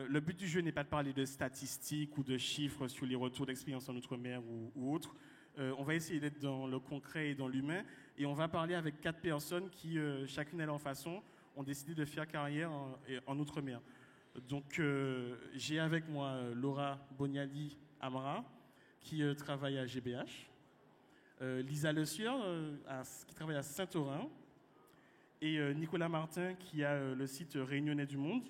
le but du jeu n'est pas de parler de statistiques ou de chiffres sur les retours d'expérience en Outre-mer ou autres. On va essayer d'être dans le concret et dans l'humain. Et on va parler avec 4 personnes qui, chacune à leur façon, ont décidé de faire carrière en Outre-mer. Donc, j'ai avec moi Laura Boniali Amara, qui travaille à GBH. Lisa Le Sueur, qui travaille à Saint-Orin. Et Nicolas Martin, qui a le site Réunionnais du Monde,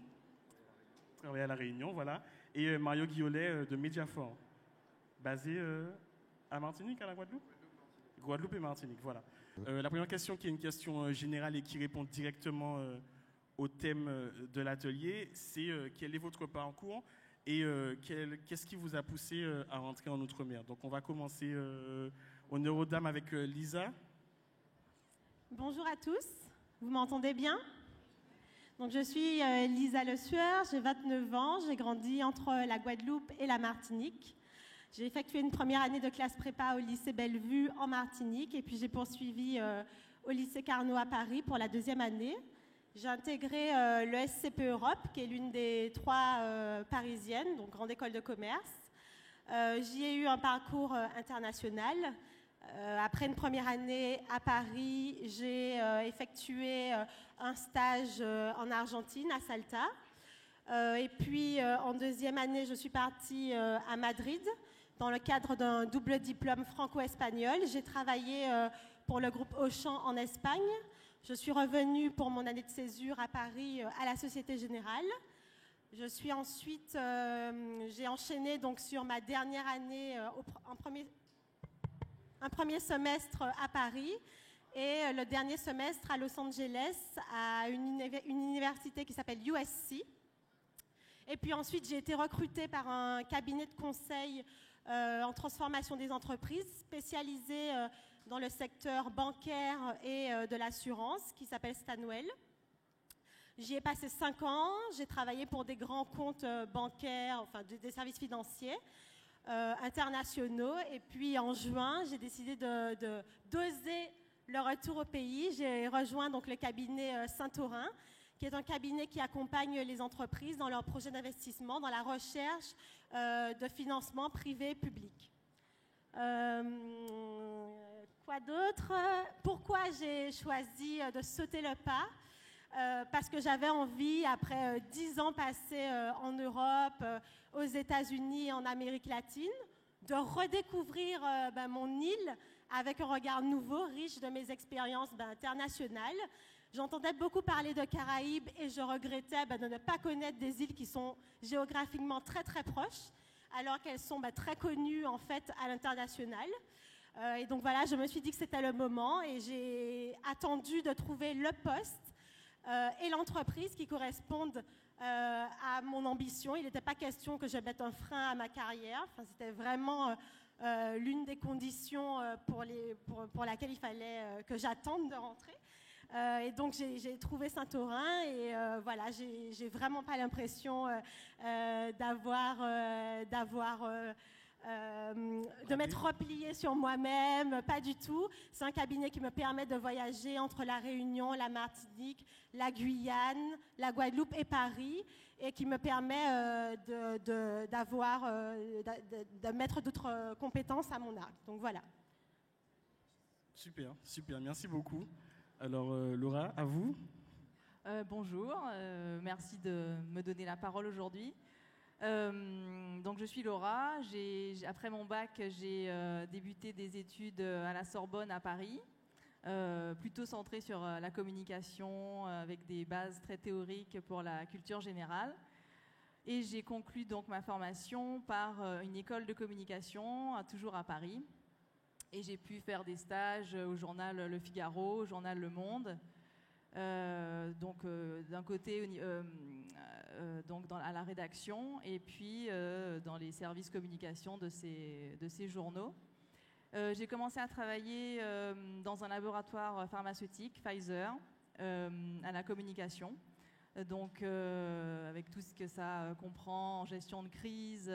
travaille à La Réunion, voilà. Et Mario Guillolet de Mediafor, basé à Martinique, à la Guadeloupe. Guadeloupe et Martinique, voilà. La première question, qui est une question générale et qui répond directement au thème de l'atelier, c'est quel est votre parcours et qu'est-ce qui vous a poussé à rentrer en Outre-mer. Donc on va commencer honneur aux dames avec Lisa. Bonjour à tous, vous m'entendez bien? Donc je suis Lisa Le Sueur, j'ai 29 ans, j'ai grandi entre la Guadeloupe et la Martinique. J'ai effectué une première année de classe prépa au lycée Bellevue en Martinique et puis j'ai poursuivi au lycée Carnot à Paris pour la deuxième année. J'ai intégré le SCP Europe, qui est l'une des 3 parisiennes, donc grande école de commerce. J'y ai eu un parcours international. Après une première année à Paris, j'ai effectué un stage en Argentine, à Salta. Et puis, en deuxième année, je suis partie à Madrid dans le cadre d'un double diplôme franco-espagnol. J'ai travaillé pour le groupe Auchan en Espagne. Je suis revenue pour mon année de césure à Paris à la Société Générale. Je suis ensuite, j'ai enchaîné donc sur ma dernière année un premier semestre à Paris et le dernier semestre à Los Angeles à une université qui s'appelle USC. Et puis ensuite, j'ai été recrutée par un cabinet de conseil en transformation des entreprises spécialisé dans le secteur bancaire et de l'assurance qui s'appelle Stanwell. J'y ai passé 5 ans, j'ai travaillé pour des grands comptes bancaires, enfin des services financiers internationaux. Et puis en juin, j'ai décidé d'oser le retour au pays. J'ai rejoint donc le cabinet Saint-Orin, qui est un cabinet qui accompagne les entreprises dans leurs projets d'investissement, dans la recherche de financement privé et public. Quoi d'autre? Pourquoi j'ai choisi de sauter le pas? Parce que j'avais envie, après 10 ans passés en Europe, aux États-Unis et en Amérique latine, de redécouvrir mon île avec un regard nouveau, riche de mes expériences internationales. J'entendais beaucoup parler de Caraïbes et je regrettais de ne pas connaître des îles qui sont géographiquement très très proches, alors qu'elles sont très connues en fait à l'international. Et donc voilà, je me suis dit que c'était le moment et j'ai attendu de trouver le poste et l'entreprise qui correspondent à mon ambition. Il n'était pas question que je mette un frein à ma carrière. Enfin, c'était vraiment l'une des conditions pour laquelle il fallait que j'attende de rentrer. Et donc j'ai trouvé Saint-Orin et voilà, j'ai vraiment pas l'impression de m'être repliée sur moi-même, pas du tout. C'est un cabinet qui me permet de voyager entre la Réunion, la Martinique, la Guyane, la Guadeloupe et Paris, et qui me permet de mettre d'autres compétences à mon arc. Donc voilà. Super, super, merci beaucoup. Alors Laura, à vous. Bonjour, merci de me donner la parole aujourd'hui. Donc je suis Laura, après mon bac j'ai débuté des études à la Sorbonne à Paris, plutôt centrées sur la communication avec des bases très théoriques pour la culture générale. Et j'ai conclu donc ma formation par une école de communication, toujours à Paris. Et j'ai pu faire des stages au journal Le Figaro, au journal Le Monde. D'un côté à la rédaction et puis dans les services communication de ces journaux. J'ai commencé à travailler dans un laboratoire pharmaceutique, Pfizer, à la communication. Donc avec tout ce que ça comprend en gestion de crise,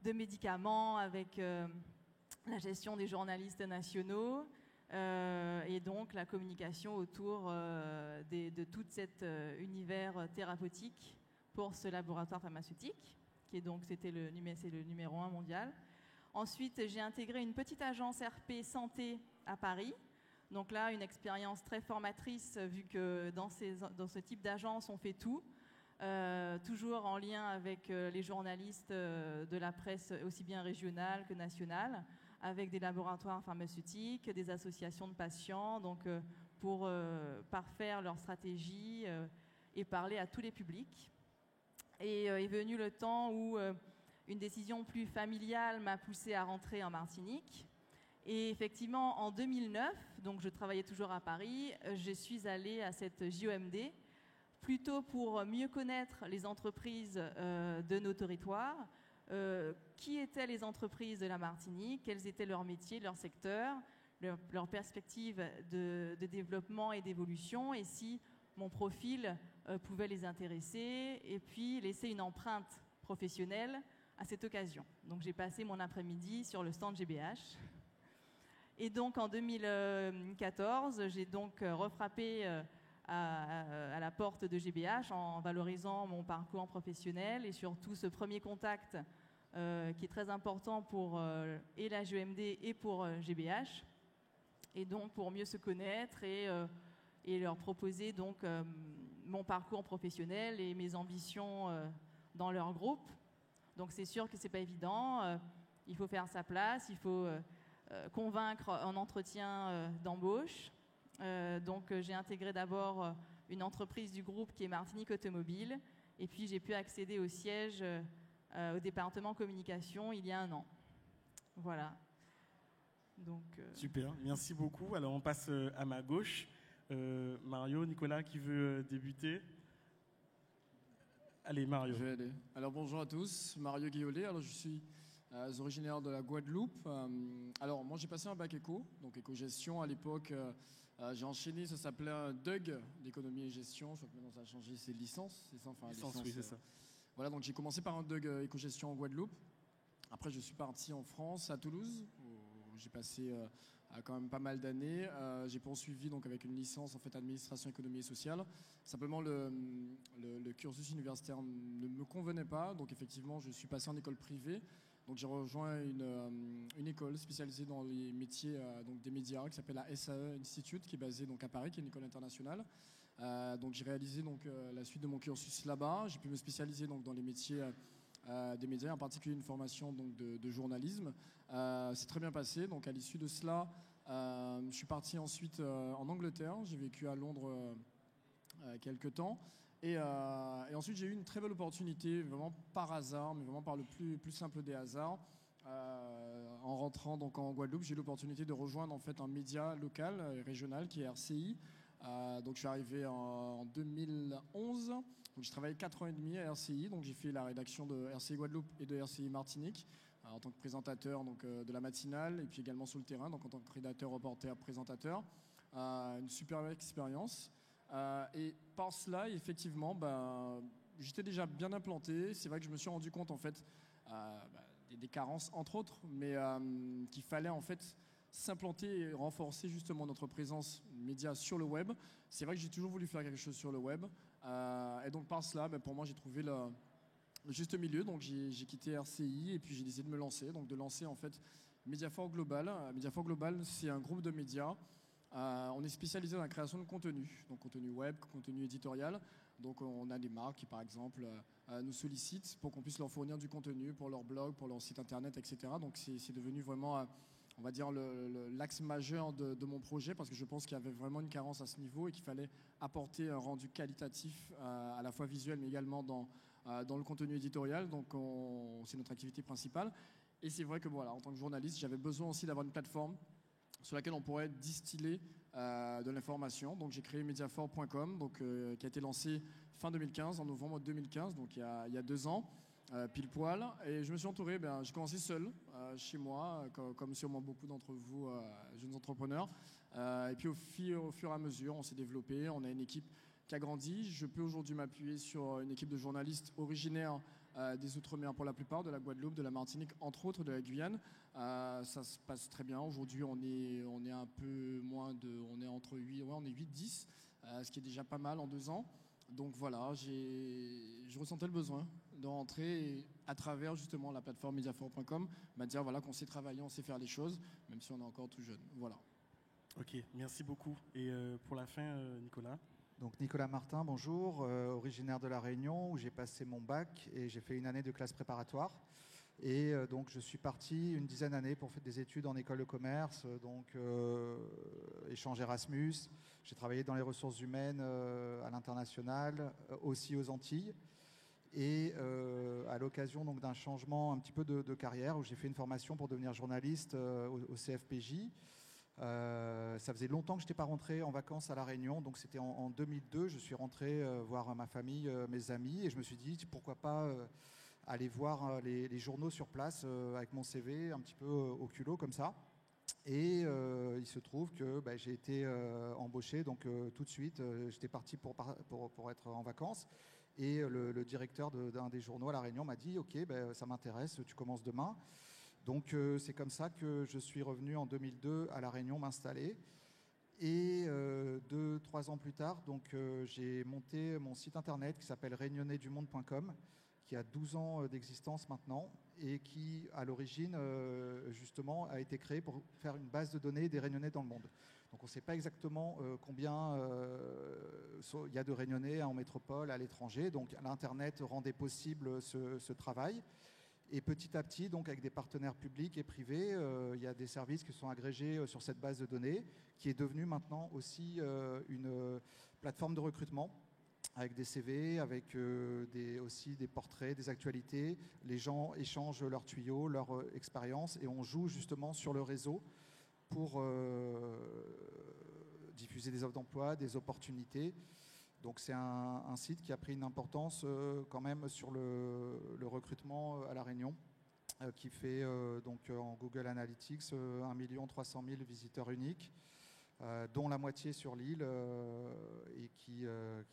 de médicaments, avec la gestion des journalistes nationaux. Et donc la communication autour de tout cet univers thérapeutique pour ce laboratoire pharmaceutique, c'est le numéro 1 mondial. Ensuite, j'ai intégré une petite agence RP Santé à Paris. Donc là, une expérience très formatrice, vu que dans ce type d'agence, on fait tout. Toujours en lien avec les journalistes de la presse, aussi bien régionale que nationale, avec des laboratoires pharmaceutiques, des associations de patients, donc pour parfaire leur stratégie et parler à tous les publics. Et est venu le temps où une décision plus familiale m'a poussée à rentrer en Martinique. Et effectivement, en 2009, donc je travaillais toujours à Paris, je suis allée à cette JOMD, plutôt pour mieux connaître les entreprises de nos territoires, qui étaient les entreprises de la Martinique, quels étaient leurs métiers, leurs secteurs, leurs perspectives de développement et d'évolution, et si mon profil pouvait les intéresser, et puis laisser une empreinte professionnelle à cette occasion. Donc j'ai passé mon après-midi sur le stand GBH. Et donc en 2014, j'ai donc refrappé à la porte de GBH en valorisant mon parcours professionnel et surtout ce premier contact qui est très important pour et la JOMD et pour GBH. Et donc pour mieux se connaître et leur proposer donc mon parcours professionnel et mes ambitions dans leur groupe. Donc c'est sûr que c'est pas évident, il faut faire sa place, il faut convaincre en entretien d'embauche. Donc j'ai intégré d'abord une entreprise du groupe qui est Martinique Automobile, et puis j'ai pu accéder au siège au département communication il y a 1 an. Voilà. Donc, Super, merci beaucoup. Alors on passe à ma gauche. Mario, Nicolas, qui veut débuter? Allez, Mario. Je vais aller. Alors bonjour à tous, Mario Guillolet. Alors je suis originaire de la Guadeloupe. Alors moi j'ai passé un bac éco, donc éco-gestion à l'époque. J'ai enchaîné, ça s'appelait un DUG d'économie et gestion. Je crois que maintenant ça a changé, c'est licence, c'est ça, enfin licence, oui, c'est ça. Voilà, donc j'ai commencé par un DUG éco-gestion en Guadeloupe. Après je suis parti en France, à Toulouse, où j'ai passé quand même pas mal d'années. J'ai poursuivi donc avec une licence en fait administration, économie et sociale. Simplement le cursus universitaire ne me convenait pas, donc effectivement je suis passé en école privée. Donc j'ai rejoint une école spécialisée dans les métiers donc des médias qui s'appelle la SAE Institute, qui est basée donc à Paris, qui est une école internationale. Donc j'ai réalisé donc la suite de mon cursus là-bas. J'ai pu me spécialiser donc dans les métiers des médias, en particulier une formation donc de journalisme. C'est très bien passé. Donc à l'issue de cela, je suis parti ensuite en Angleterre. J'ai vécu à Londres quelques temps. Et ensuite, j'ai eu une très belle opportunité, vraiment par hasard, mais vraiment par le plus simple des hasards. En rentrant donc en Guadeloupe, j'ai eu l'opportunité de rejoindre en fait un média local et régional qui est RCI. Donc je suis arrivé en 2011. Donc j'ai travaillé 4 ans et demi à RCI. Donc j'ai fait la rédaction de RCI Guadeloupe et de RCI Martinique en tant que présentateur donc, de la matinale, et puis également sur le terrain, donc en tant que rédacteur, reporter, présentateur. Une super expérience. Et par cela, effectivement, j'étais déjà bien implanté. C'est vrai que je me suis rendu compte en fait des carences entre autres, mais qu'il fallait en fait s'implanter et renforcer justement notre présence média sur le web. C'est vrai que j'ai toujours voulu faire quelque chose sur le web, et donc par cela, pour moi, j'ai trouvé le juste milieu. Donc j'ai quitté RCI et puis j'ai décidé de me lancer, donc de lancer en fait Mediafor Global. Mediafor Global, c'est un groupe de médias. On est spécialisé dans la création de contenu, donc contenu web, contenu éditorial. Donc on a des marques qui par exemple nous sollicitent pour qu'on puisse leur fournir du contenu pour leur blog, pour leur site internet, etc. Donc c'est devenu vraiment, on va dire, l'axe majeur de mon projet, parce que je pense qu'il y avait vraiment une carence à ce niveau et qu'il fallait apporter un rendu qualitatif à la fois visuel mais également dans le contenu éditorial. Donc c'est notre activité principale. Et c'est vrai que voilà, en tant que journaliste, j'avais besoin aussi d'avoir une plateforme sur laquelle on pourrait distiller de l'information. Donc j'ai créé Mediafor.com, donc qui a été lancé fin 2015, en novembre 2015, donc il y a 2 ans, pile poil. Et je me suis entouré, j'ai commencé seul, chez moi, comme sûrement beaucoup d'entre vous, jeunes entrepreneurs. Et puis au fur et à mesure, on s'est développé, on a une équipe qui a grandi. Je peux aujourd'hui m'appuyer sur une équipe de journalistes originaires des Outre-mer pour la plupart, de la Guadeloupe, de la Martinique, entre autres de la Guyane. Ça se passe très bien. Aujourd'hui, on est un peu moins on est entre 8, on est 8-10, ce qui est déjà pas mal en 2 ans. Donc voilà, je ressentais le besoin de rentrer et, à travers justement la plateforme mediafor.com, m'a dit voilà qu'on sait travailler, on sait faire les choses, même si on est encore tout jeune. Voilà. Ok, merci beaucoup. Et pour la fin, Nicolas. Donc Nicolas Martin, bonjour, originaire de La Réunion où j'ai passé mon bac et j'ai fait une année de classe préparatoire. Et donc je suis parti une dizaine d'années pour faire des études en école de commerce, donc échange Erasmus. J'ai travaillé dans les ressources humaines à l'international, aussi aux Antilles. Et à l'occasion donc d'un changement un petit peu de carrière où j'ai fait une formation pour devenir journaliste au CFPJ. Ça faisait longtemps que je n'étais pas rentré en vacances à La Réunion, donc c'était en 2002. Je suis rentré voir ma famille, mes amis, et je me suis dit pourquoi pas aller voir les journaux sur place avec mon CV un petit peu au culot comme ça. Et il se trouve que j'ai été embauché, donc tout de suite, j'étais parti pour être en vacances. Et le directeur d'un des journaux à La Réunion m'a dit « Ok, ça m'intéresse, tu commences demain ». Donc c'est comme ça que je suis revenu en 2002 à La Réunion m'installer. Et 2-3 ans plus tard, donc, j'ai monté mon site internet qui s'appelle réunionnaidumonde.com, qui a 12 ans d'existence maintenant et qui, à l'origine, justement, a été créé pour faire une base de données des Réunionnais dans le monde. Donc on ne sait pas exactement combien il y a de Réunionnais en métropole, à l'étranger. Donc l'Internet rendait possible ce travail. Et petit à petit, donc avec des partenaires publics et privés, il y a des services qui sont agrégés sur cette base de données, qui est devenue maintenant aussi une plateforme de recrutement, avec des CV, avec aussi des portraits, des actualités. Les gens échangent leurs tuyaux, leur expérience, et on joue justement sur le réseau pour diffuser des offres d'emploi, des opportunités. Donc c'est un site qui a pris une importance quand même sur le recrutement à La Réunion, qui fait donc en Google Analytics 1 300 000 visiteurs uniques, dont la moitié sur l'île, et qui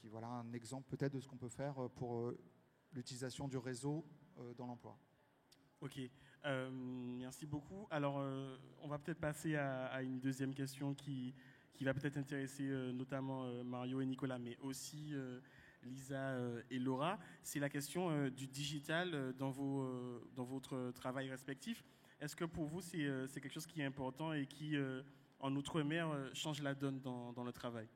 voilà un exemple peut-être de ce qu'on peut faire pour l'utilisation du réseau dans l'emploi. Ok, merci beaucoup. Alors on va peut-être passer à une deuxième question qui va peut-être intéresser notamment Mario et Nicolas, mais aussi Lisa et Laura. C'est la question du digital dans votre travail respectif. Est-ce que pour vous, c'est quelque chose qui est important et qui, en Outre-mer, change la donne dans le travail?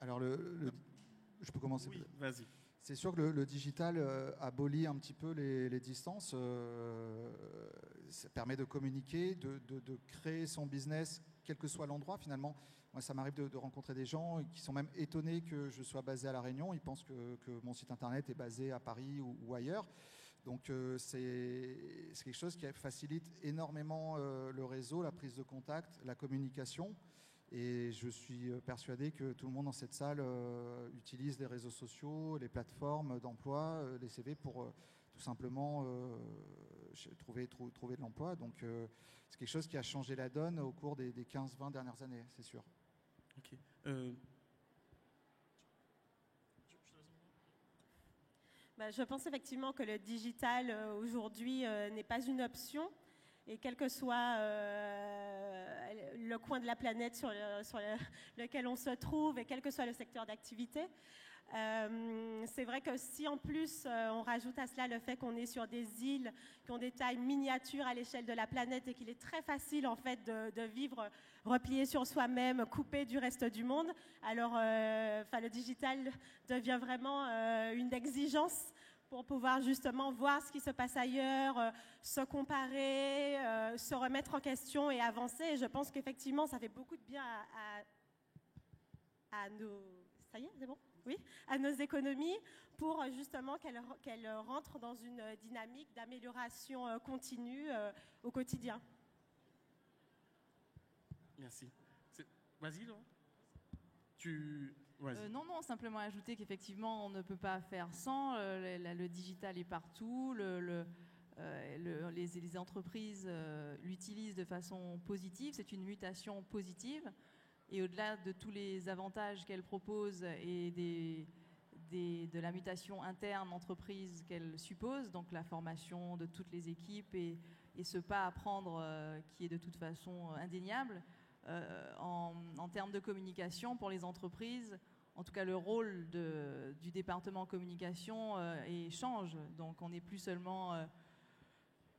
Alors, je peux commencer? Oui, vas-y. C'est sûr que le digital abolit un petit peu les distances. Ça permet de communiquer, de créer son business, quel que soit l'endroit finalement. Moi, ça m'arrive de rencontrer des gens qui sont même étonnés que je sois basé à La Réunion. Ils pensent que mon site internet est basé à Paris ou ailleurs. Donc, c'est quelque chose qui facilite énormément le réseau, la prise de contact, la communication. Et je suis persuadé que tout le monde dans cette salle utilise les réseaux sociaux, les plateformes d'emploi, les CV pour tout simplement trouver de l'emploi. Donc c'est quelque chose qui a changé la donne au cours des 15-20 dernières années, c'est sûr. Ok. Je pense effectivement que le digital aujourd'hui n'est pas une option. Et quel que soit le coin de la planète sur lequel on se trouve et quel que soit le secteur d'activité, c'est vrai que si en plus on rajoute à cela le fait qu'on est sur des îles qui ont des tailles miniatures à l'échelle de la planète et qu'il est très facile en fait de vivre replié sur soi-même, coupé du reste du monde, alors le digital devient vraiment une exigence pour pouvoir justement voir ce qui se passe ailleurs, se comparer, se remettre en question et avancer. Et je pense qu'effectivement, ça fait beaucoup de bien à nos... Ça y est, c'est bon ? Oui, à nos économies pour justement qu'elles rentrent dans une dynamique d'amélioration continue au quotidien. Merci. Vas-y, Laurent. Non, simplement ajouter qu'effectivement, on ne peut pas faire sans. Le digital est partout. Les entreprises l'utilisent de façon positive. C'est une mutation positive. Et au-delà de tous les avantages qu'elle propose et de la mutation interne entreprise qu'elle suppose, donc la formation de toutes les équipes et ce pas à prendre qui est de toute façon indéniable, en termes de communication pour les entreprises. En tout cas, le rôle du département communication change. Donc, on n'est plus seulement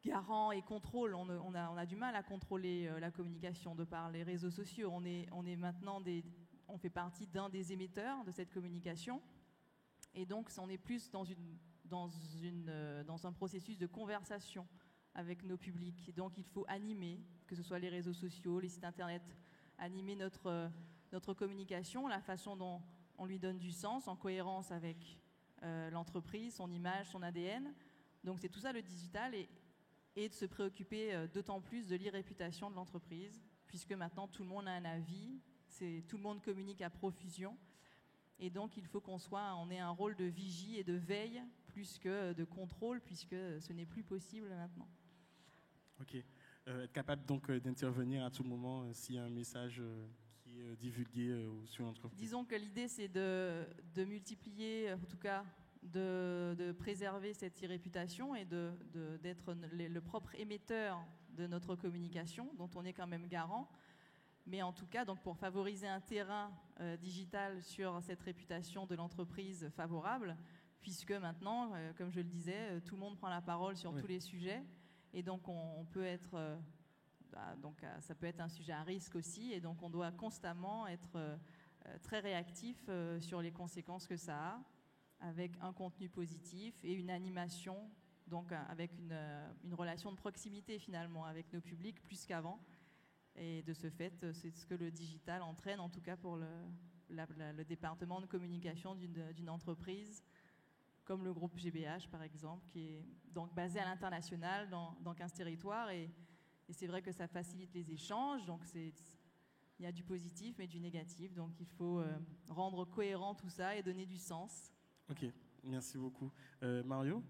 garant et contrôle. On a du mal à contrôler la communication de par les réseaux sociaux. On est maintenant on fait partie d'un des émetteurs de cette communication. Et donc, on est plus dans un processus de conversation avec nos publics. Et donc, il faut animer, que ce soit les réseaux sociaux, les sites internet, animer notre communication, la façon dont on lui donne du sens, en cohérence avec l'entreprise, son image, son ADN. Donc, c'est tout ça le digital et de se préoccuper d'autant plus de l'e-réputation de l'entreprise, puisque maintenant, tout le monde a un avis, tout le monde communique à profusion. Et donc, il faut on ait un rôle de vigie et de veille plus que de contrôle, puisque ce n'est plus possible maintenant. Ok. Être capable donc d'intervenir à tout moment s'il y a un message qui est divulgué sur l'entreprise. Disons que l'idée, c'est de multiplier, en tout cas, de préserver cette e-réputation et d'être le propre émetteur de notre communication, dont on est quand même garant. Mais en tout cas, donc pour favoriser un terrain digital sur cette réputation de l'entreprise favorable, puisque maintenant, comme je le disais, tout le monde prend la parole sur tous les sujets, et donc on peut être, ça peut être un sujet à risque aussi, et donc on doit constamment être très réactif sur les conséquences que ça a, avec un contenu positif et une animation, donc avec une relation de proximité finalement avec nos publics plus qu'avant. Et de ce fait, c'est ce que le digital entraîne, en tout cas pour le département de communication d'une entreprise, comme le groupe GBH par exemple, qui est donc basé à l'international dans 15 territoires. Et c'est vrai que ça facilite les échanges, donc il y a du positif mais du négatif. Donc il faut rendre cohérent tout ça et donner du sens. Ok, merci beaucoup. Mario ?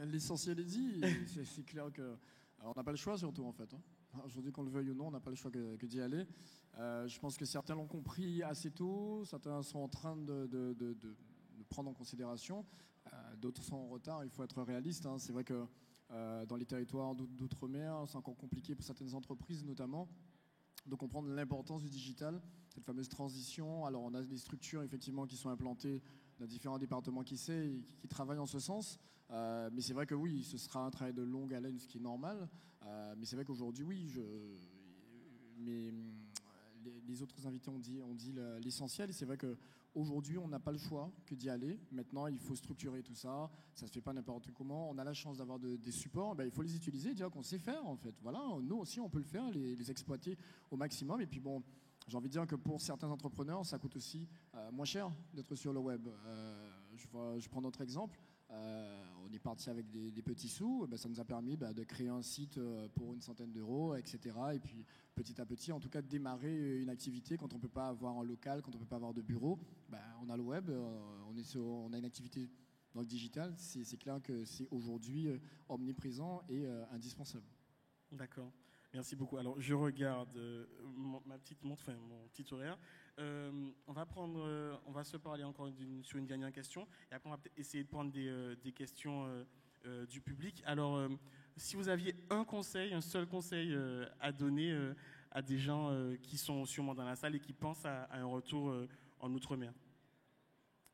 L'essentiel est dit, c'est clair que... Alors on n'a pas le choix surtout en fait. Aujourd'hui, qu'on le veuille ou non, on n'a pas le choix que d'y aller. Je pense que certains l'ont compris assez tôt, certains sont en train de prendre en considération, d'autres sont en retard, il faut être réaliste. C'est vrai que dans les territoires d'outre-mer, c'est encore compliqué pour certaines entreprises notamment de comprendre l'importance du digital, cette fameuse transition. Alors on a des structures effectivement qui sont implantées dans différents départements qui travaillent en ce sens. Mais c'est vrai que oui, ce sera un travail de longue haleine, ce qui est normal. Mais c'est vrai qu'aujourd'hui, oui, les autres invités ont dit l'essentiel. Et c'est vrai qu'aujourd'hui, on n'a pas le choix que d'y aller. Maintenant, il faut structurer tout ça. Ça ne se fait pas n'importe comment. On a la chance d'avoir des supports. Il faut les utiliser, dire qu'on sait faire, en fait. Voilà, nous aussi, on peut le faire, les exploiter au maximum. Et puis bon, j'ai envie de dire que pour certains entrepreneurs, ça coûte aussi moins cher d'être sur le web. Je prends notre exemple. On est parti avec des petits sous, ça nous a permis de créer un site pour une centaine d'euros, etc. Et puis petit à petit, en tout cas, de démarrer une activité quand on ne peut pas avoir un local, quand on ne peut pas avoir de bureau. On a le web, on a une activité dans le digital. C'est clair que c'est aujourd'hui omniprésent et indispensable. D'accord. Merci beaucoup. Alors, je regarde ma petite montre, enfin mon petit horaire. On va se parler encore sur une dernière question. Et après, on va peut-être essayer de prendre des questions du public. Alors, si vous aviez un seul conseil à donner à des gens qui sont sûrement dans la salle et qui pensent à un retour en Outre-mer.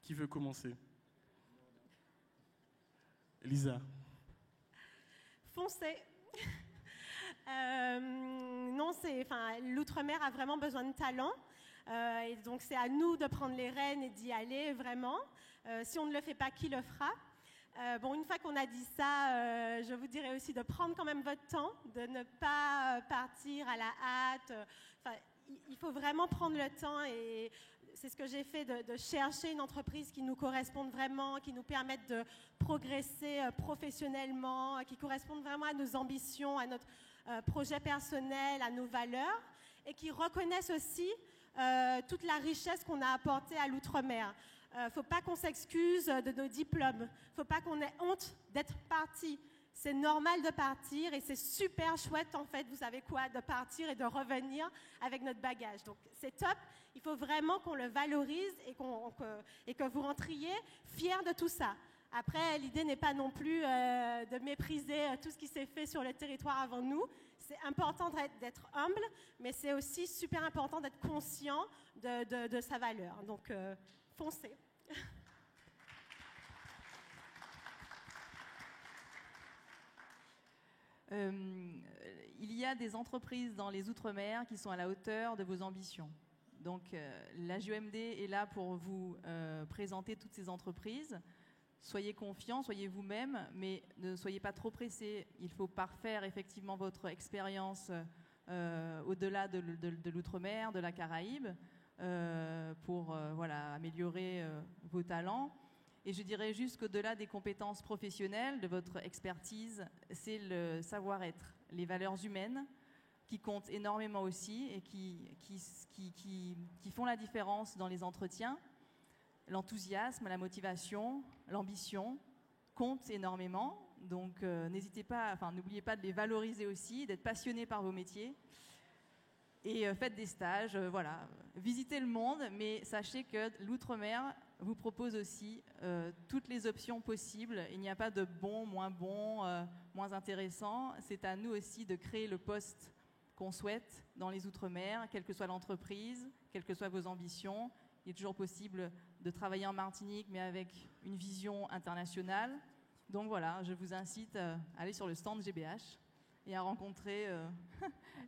Qui veut commencer ? Lisa. Foncez. L'outre-mer a vraiment besoin de talent. Et donc, c'est à nous de prendre les rênes et d'y aller, vraiment. Si on ne le fait pas, qui le fera ? Une fois qu'on a dit ça, je vous dirais aussi de prendre quand même votre temps, de ne pas partir à la hâte. Il faut vraiment prendre le temps et c'est ce que j'ai fait, de chercher une entreprise qui nous corresponde vraiment, qui nous permette de progresser professionnellement, qui corresponde vraiment à nos ambitions, à notre projet personnel, à nos valeurs et qui reconnaisse aussi toute la richesse qu'on a apportée à l'outre-mer. Il ne faut pas qu'on s'excuse de nos diplômes. Il ne faut pas qu'on ait honte d'être parti. C'est normal de partir et c'est super chouette, en fait, vous savez quoi, de partir et de revenir avec notre bagage. Donc, c'est top. Il faut vraiment qu'on le valorise et que vous rentriez fiers de tout ça. Après, l'idée n'est pas non plus de mépriser tout ce qui s'est fait sur le territoire avant nous. c'est important d'être humble, mais c'est aussi super important d'être conscient de sa valeur. Donc, foncez. Il y a des entreprises dans les Outre-mer qui sont à la hauteur de vos ambitions. Donc, la JOMD est là pour vous présenter toutes ces entreprises. Soyez confiants, soyez vous-même, mais ne soyez pas trop pressés. Il faut parfaire effectivement votre expérience au-delà de l'Outre-mer, de la Caraïbe, pour améliorer vos talents. Et je dirais juste qu'au-delà des compétences professionnelles, de votre expertise, c'est le savoir-être, les valeurs humaines qui comptent énormément aussi et qui font la différence dans les entretiens. L'enthousiasme, la motivation, l'ambition comptent énormément. Donc n'oubliez pas de les valoriser aussi, d'être passionné par vos métiers. Et faites des stages, visitez le monde, mais sachez que l'Outre-mer vous propose aussi toutes les options possibles. Il n'y a pas de bon, moins intéressant. C'est à nous aussi de créer le poste qu'on souhaite dans les Outre-mer, quelle que soit l'entreprise, quelles que soient vos ambitions. Il est toujours possible de travailler en Martinique, mais avec une vision internationale. Donc voilà, je vous incite à aller sur le stand GBH et à rencontrer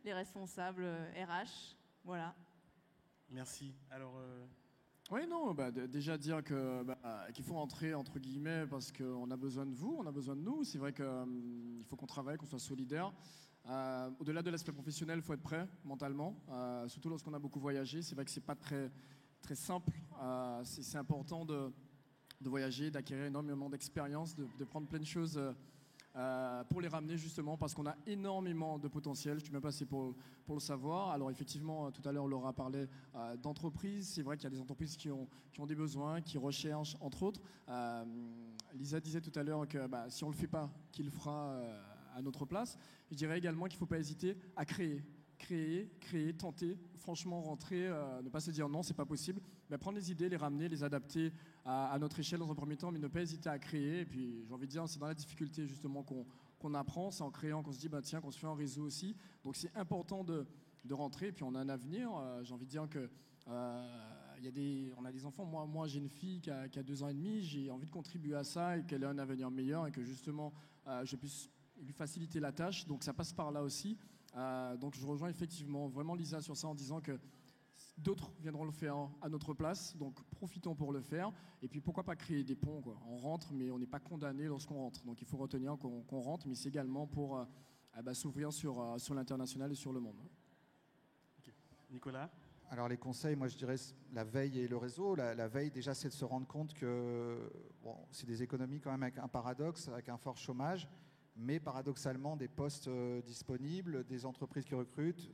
les responsables RH. Voilà. Merci. Alors, Oui, non, déjà dire qu'il faut entrer entre guillemets parce qu'on a besoin de vous, on a besoin de nous. C'est vrai qu'il faut qu'on travaille, qu'on soit solidaire. Au-delà de l'aspect professionnel, il faut être prêt mentalement, surtout lorsqu'on a beaucoup voyagé. C'est vrai que c'est pas très, très simple. C'est important de voyager, d'acquérir énormément d'expérience, de prendre plein de choses pour les ramener justement parce qu'on a énormément de potentiel. Je suis même passé pour le savoir. Alors effectivement, tout à l'heure Laura parlait d'entreprises. C'est vrai qu'il y a des entreprises qui ont des besoins, qui recherchent entre autres. Lisa disait tout à l'heure que si on ne le fait pas, qui le fera à notre place. Je dirais également qu'il ne faut pas hésiter à créer, tenter, franchement rentrer, ne pas se dire non, c'est pas possible, mais prendre les idées, les ramener, les adapter à notre échelle dans un premier temps, mais ne pas hésiter à créer. Et puis j'ai envie de dire, c'est dans la difficulté justement qu'on apprend, c'est en créant qu'on se dit tiens, qu'on se fait un réseau aussi. Donc c'est important de rentrer. Et puis on a un avenir. J'ai envie de dire que on a des enfants. Moi j'ai une fille qui a 2 ans et demi. J'ai envie de contribuer à ça et qu'elle ait un avenir meilleur et que justement je puisse lui faciliter la tâche. Donc ça passe par là aussi. Donc je rejoins effectivement vraiment Lisa sur ça en disant que d'autres viendront le faire à notre place, donc profitons pour le faire. Et puis pourquoi pas créer des ponts, quoi. On rentre, mais on n'est pas condamné lorsqu'on rentre. Donc il faut retenir qu'on rentre, mais c'est également pour s'ouvrir sur l'international et sur le monde. Okay. Nicolas ? Alors les conseils, moi je dirais la veille et le réseau. La veille déjà, c'est de se rendre compte que c'est des économies quand même avec un paradoxe, avec un fort chômage, mais paradoxalement des postes disponibles, des entreprises qui recrutent.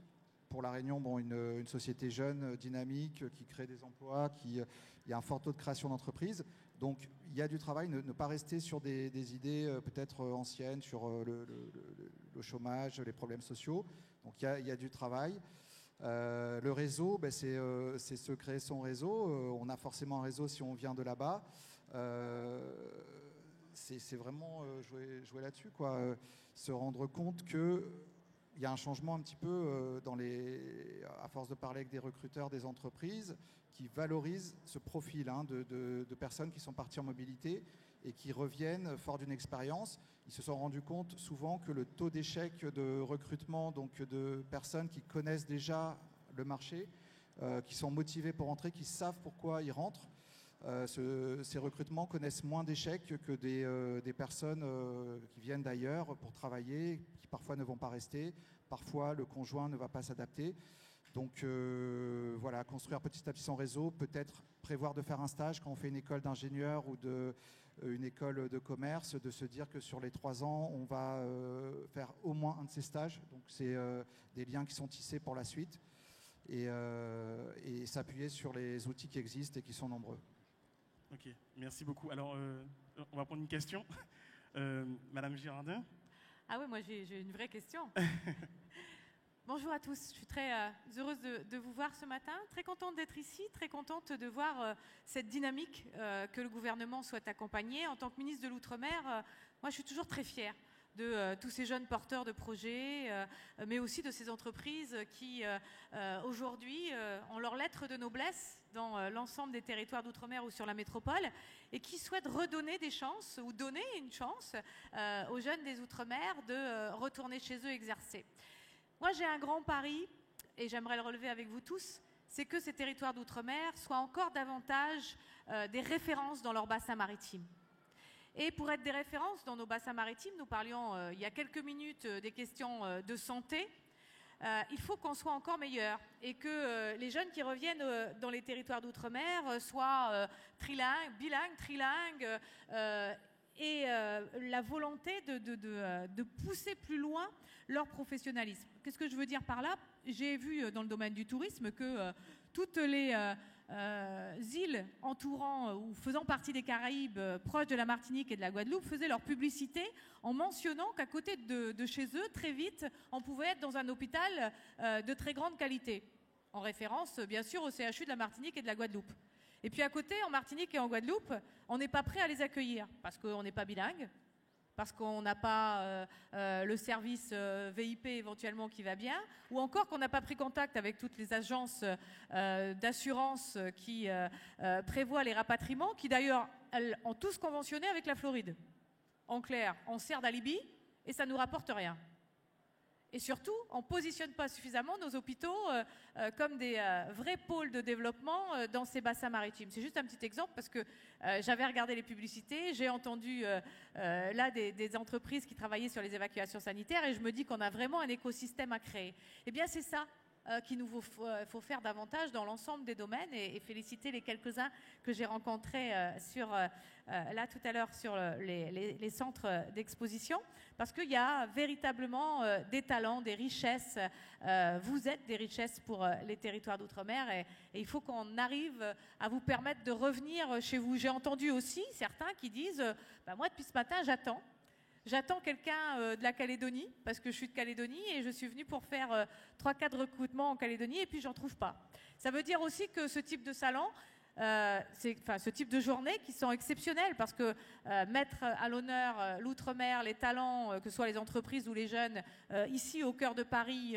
Pour La Réunion, une société jeune, dynamique, qui crée des emplois, il y a un fort taux de création d'entreprises. Donc il y a du travail, ne pas rester sur des idées peut-être anciennes sur le chômage, les problèmes sociaux. Donc il y a du travail. Le réseau, c'est se créer son réseau. On a forcément un réseau si on vient de là-bas. C'est vraiment jouer là-dessus, quoi. Se rendre compte qu'il y a un changement un petit peu à force de parler avec des recruteurs, des entreprises qui valorisent ce profil de personnes qui sont parties en mobilité et qui reviennent fort d'une expérience. Ils se sont rendus compte souvent que le taux d'échec de recrutement, donc de personnes qui connaissent déjà le marché, qui sont motivées pour rentrer, qui savent pourquoi ils rentrent, ces recrutements connaissent moins d'échecs que des personnes qui viennent d'ailleurs pour travailler, qui parfois ne vont pas rester, parfois le conjoint ne va pas s'adapter. Donc construire petit à petit son réseau, peut-être prévoir de faire un stage quand on fait une école d'ingénieur ou une école de commerce, de se dire que sur les 3 ans, on va faire au moins un de ces stages. Donc c'est des liens qui sont tissés pour la suite et s'appuyer sur les outils qui existent et qui sont nombreux. Ok, merci beaucoup. Alors, on va prendre une question. Madame Girardin ? Ah oui, moi j'ai une vraie question. Bonjour à tous, je suis très heureuse de vous voir ce matin, très contente d'être ici, très contente de voir cette dynamique que le gouvernement souhaite accompagner. En tant que ministre de l'Outre-mer, moi je suis toujours très fière de tous ces jeunes porteurs de projets, mais aussi de ces entreprises qui, aujourd'hui, ont leur lettre de noblesse dans l'ensemble des territoires d'outre-mer ou sur la métropole et qui souhaitent redonner des chances ou donner une chance aux jeunes des outre-mer de retourner chez eux exercer. Moi, j'ai un grand pari, et j'aimerais le relever avec vous tous, c'est que ces territoires d'outre-mer soient encore davantage des références dans leur bassin maritime. Et pour être des références dans nos bassins maritimes, nous parlions il y a quelques minutes des questions de santé, il faut qu'on soit encore meilleur et que les jeunes qui reviennent dans les territoires d'outre-mer soient bilingues, trilingues, et la volonté de pousser plus loin leur professionnalisme. Qu'est-ce que je veux dire par là? J'ai vu dans le domaine du tourisme que toutes les îles entourant ou faisant partie des Caraïbes, proches de la Martinique et de la Guadeloupe, faisaient leur publicité en mentionnant qu'à côté de chez eux, très vite, on pouvait être dans un hôpital de très grande qualité, en référence bien sûr au CHU de la Martinique et de la Guadeloupe. Et puis à côté, en Martinique et en Guadeloupe, on n'est pas prêt à les accueillir parce qu'on n'est pas bilingue, parce qu'on n'a pas le service VIP éventuellement qui va bien, ou encore qu'on n'a pas pris contact avec toutes les agences d'assurance qui prévoient les rapatriements, qui d'ailleurs elles ont tous conventionné avec la Floride. En clair, on sert d'alibi et ça ne nous rapporte rien. Et surtout, on ne positionne pas suffisamment nos hôpitaux comme des vrais pôles de développement dans ces bassins maritimes. C'est juste un petit exemple parce que j'avais regardé les publicités, j'ai entendu là des entreprises qui travaillaient sur les évacuations sanitaires et je me dis qu'on a vraiment un écosystème à créer. Eh bien, c'est ça qu'il nous faut faire davantage dans l'ensemble des domaines et féliciter les quelques-uns que j'ai rencontrés là tout à l'heure sur les centres d'exposition parce qu'il y a véritablement des talents, des richesses. Vous êtes des richesses pour les territoires d'outre-mer et il faut qu'on arrive à vous permettre de revenir chez vous. J'ai entendu aussi certains qui disent moi depuis ce matin J'attends quelqu'un de la Calédonie, parce que je suis de Calédonie et je suis venue pour faire 3-4 recrutements en Calédonie et puis j'en trouve pas. Ça veut dire aussi que ce type de salon, ce type de journées qui sont exceptionnelles parce que mettre à l'honneur l'outre-mer, les talents, que ce soit les entreprises ou les jeunes, ici au cœur de Paris,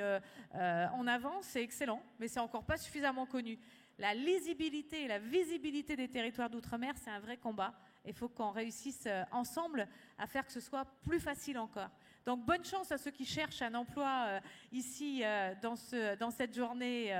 en avant, c'est excellent, mais c'est encore pas suffisamment connu. La lisibilité et la visibilité des territoires d'outre-mer, c'est un vrai combat. Il faut qu'on réussisse ensemble à faire que ce soit plus facile encore. Donc bonne chance à ceux qui cherchent un emploi ici dans cette journée,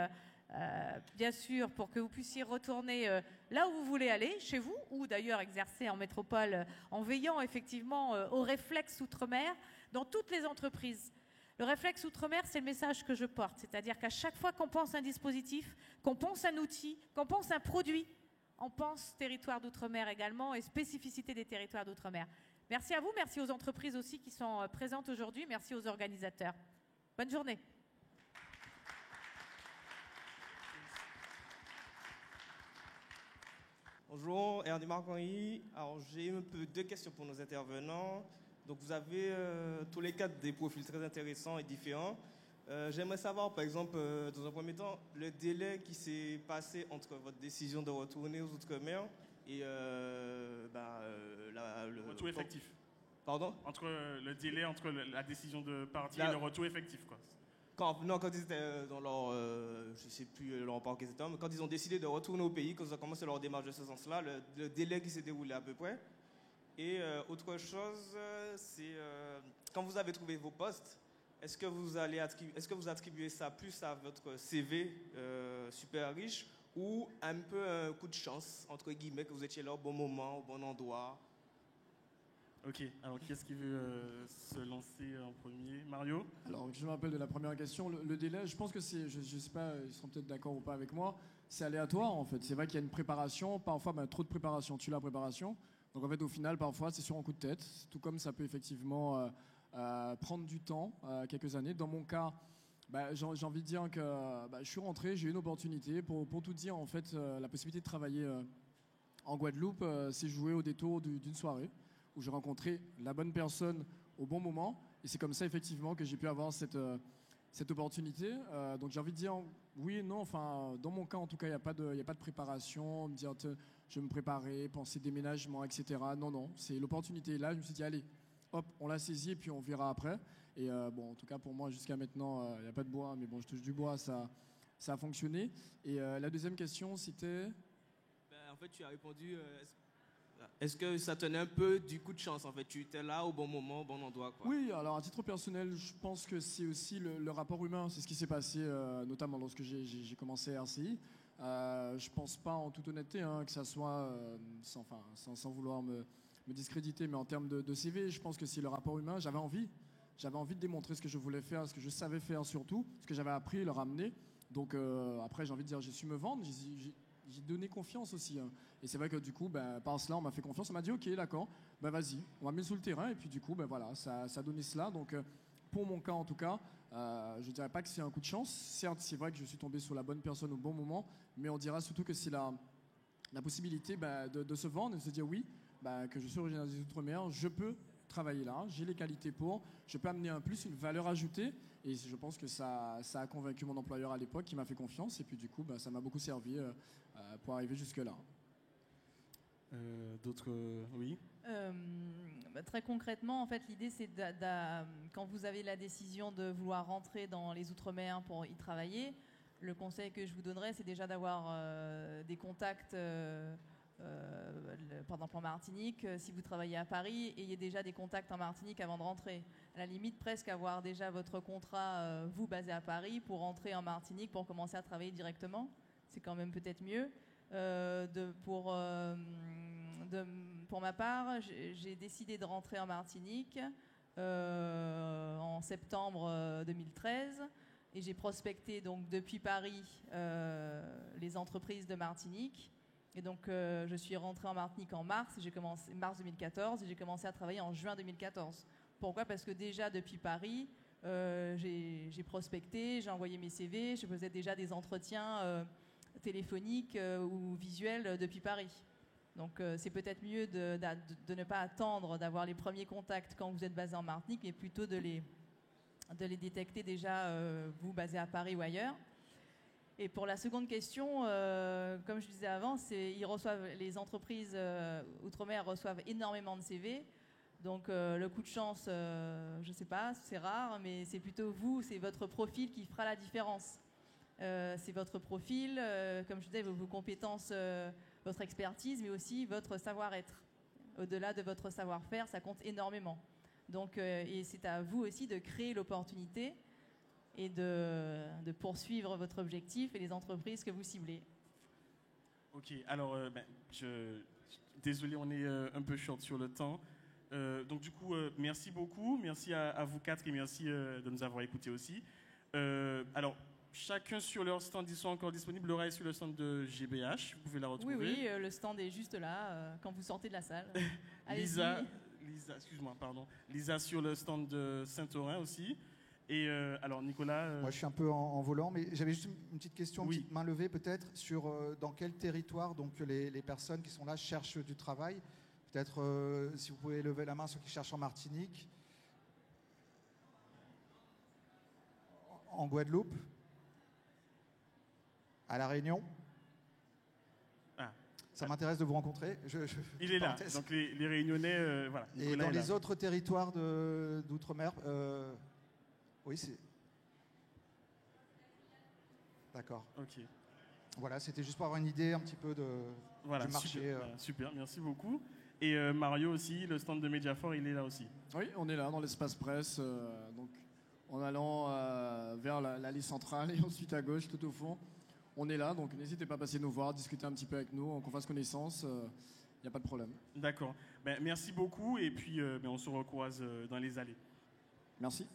bien sûr, pour que vous puissiez retourner là où vous voulez aller, chez vous, ou d'ailleurs exercer en métropole en veillant effectivement au réflexe outre-mer dans toutes les entreprises. Le réflexe outre-mer, c'est le message que je porte, c'est-à-dire qu'à chaque fois qu'on pense un dispositif, qu'on pense un outil, qu'on pense un produit, on pense territoire d'outre-mer également et spécificité des territoires d'outre-mer. Merci à vous, merci aux entreprises aussi qui sont présentes aujourd'hui, merci aux organisateurs. Bonne journée. Bonjour, Ernie Marc-Henri. Alors j'ai un peu deux questions pour nos intervenants. Donc vous avez tous les quatre des profils très intéressants et différents. J'aimerais savoir, par exemple, dans un premier temps, le délai qui s'est passé entre votre décision de retourner aux Outre-mer et le retour effectif. Pardon? Le délai entre la décision de partir et le retour effectif, quoi. Quand ils étaient dans leur, je ne sais plus leur parc, etc., mais quand ils ont décidé de retourner au pays, quand ils ont commencé leur démarche de ce sens-là, le délai qui s'est déroulé à peu près. Et autre chose, c'est quand vous avez trouvé vos postes, est-ce que vous attribuez ça plus à votre CV super riche ou un peu un coup de chance, entre guillemets, que vous étiez là au bon moment, au bon endroit? Ok, alors qui est-ce qui veut se lancer en premier? Mario? Alors, je me rappelle de la première question. Le délai, je pense que c'est, je sais pas, ils seront peut-être d'accord ou pas avec moi, c'est aléatoire en fait. C'est vrai qu'il y a une préparation, parfois trop de préparation tue la préparation. Donc en fait, au final, parfois, c'est sur un coup de tête, tout comme ça peut effectivement prendre du temps, quelques années. Dans mon cas, j'ai envie de dire que je suis rentré, j'ai eu une opportunité. Pour tout dire, en fait, la possibilité de travailler en Guadeloupe s'est jouée au détour d'une soirée où j'ai rencontré la bonne personne au bon moment. Et c'est comme ça, effectivement, que j'ai pu avoir cette opportunité. Donc j'ai envie de dire oui et non. Enfin, dans mon cas, en tout cas, il n'y a pas de préparation, me dire je vais me préparer, penser déménagement, etc. Non, c'est l'opportunité. Là, je me suis dit, allez, hop, on la saisit et puis on verra après. Et bon, en tout cas, pour moi, jusqu'à maintenant, il n'y a pas de bois, mais bon, je touche du bois, ça a fonctionné. Et la deuxième question, c'était... En fait, tu as répondu... Est-ce que ça tenait un peu du coup de chance, en fait? Tu étais là au bon moment, au bon endroit, quoi. Oui, alors à titre personnel, je pense que c'est aussi le rapport humain. C'est ce qui s'est passé, notamment lorsque j'ai commencé RCI. Je pense pas, en toute honnêteté, que ça soit, sans vouloir me discréditer, mais en termes de CV, je pense que c'est le rapport humain. J'avais envie de démontrer ce que je voulais faire, ce que je savais faire surtout, ce que j'avais appris, le ramener. Donc après, j'ai envie de dire, j'ai su me vendre, j'ai donné confiance aussi. Et c'est vrai que du coup, par cela, on m'a fait confiance. On m'a dit, ok, d'accord, vas-y, on va mettre sur le terrain. Et puis du coup, voilà, ça a donné cela. Donc pour mon cas, en tout cas, je ne dirais pas que c'est un coup de chance. Certes, c'est vrai que je suis tombé sur la bonne personne au bon moment, mais on dira surtout que c'est la possibilité de se vendre et de se dire, oui, que je suis originaire des Outre-mer, je peux travailler là, j'ai les qualités pour, je peux amener un plus, une valeur ajoutée. Et je pense que ça a convaincu mon employeur à l'époque qui m'a fait confiance. Et puis du coup, ça m'a beaucoup servi pour arriver jusque-là. D'autres, oui. Très concrètement, en fait, l'idée, c'est quand vous avez la décision de vouloir rentrer dans les Outre-mer pour y travailler, le conseil que je vous donnerais, c'est déjà d'avoir des contacts, par exemple en Martinique. Si vous travaillez à Paris, ayez déjà des contacts en Martinique avant de rentrer. À la limite, presque avoir déjà votre contrat, vous, basé à Paris, pour rentrer en Martinique, pour commencer à travailler directement. C'est quand même peut-être mieux. Pour ma part, j'ai décidé de rentrer en Martinique en septembre 2013 et j'ai prospecté donc depuis Paris les entreprises de Martinique. Et donc je suis rentrée en Martinique en mars 2014 et j'ai commencé à travailler en juin 2014. Pourquoi? Parce que déjà depuis Paris, j'ai prospecté, j'ai envoyé mes CV, je faisais déjà des entretiens téléphoniques ou visuels depuis Paris. Donc c'est peut-être mieux de ne pas attendre d'avoir les premiers contacts quand vous êtes basé en Martinique, mais plutôt de les détecter déjà, vous, basé à Paris ou ailleurs. Et pour la seconde question, comme je disais avant, les entreprises Outre-mer reçoivent énormément de CV. Donc le coup de chance, je ne sais pas, c'est rare, mais c'est plutôt vous, c'est votre profil qui fera la différence. C'est votre profil, comme je disais, vos compétences, votre expertise, mais aussi votre savoir-être. Au-delà de votre savoir-faire, ça compte énormément. Donc, et c'est à vous aussi de créer l'opportunité et de poursuivre votre objectif et les entreprises que vous ciblez. Ok, alors, désolé, on est un peu short sur le temps. Donc du coup, merci beaucoup, merci à vous quatre et merci de nous avoir écoutés aussi. Alors, chacun sur leur stand, ils sont encore disponibles. Laura est sur le stand de GBH, vous pouvez la retrouver. Oui, le stand est juste là, quand vous sortez de la salle. Lisa, excuse-moi, pardon. Lisa sur le stand de Saint-Orin aussi. Et alors, Nicolas... Moi, je suis un peu en volant, mais j'avais juste une petite question, oui. Petite main levée peut-être, sur dans quel territoire donc, les personnes qui sont là cherchent du travail. Peut-être si vous pouvez lever la main, ceux qui cherchent en Martinique. En Guadeloupe. À La Réunion. Ça m'intéresse de vous rencontrer. Il est là, donc les Réunionnais, voilà. Et dans les autres territoires d'outre-mer, oui, c'est... D'accord. Ok. Voilà, c'était juste pour avoir une idée un petit peu du marché. Super, merci beaucoup. Et Mario aussi, le stand de Mediafor, il est là aussi. Oui, on est là dans l'espace presse, donc en allant vers l'allée centrale et ensuite à gauche, tout au fond. On est là, donc n'hésitez pas à passer nous voir, discuter un petit peu avec nous, qu'on fasse connaissance, il n'y a pas de problème. D'accord. Merci beaucoup et puis on se recroise dans les allées. Merci.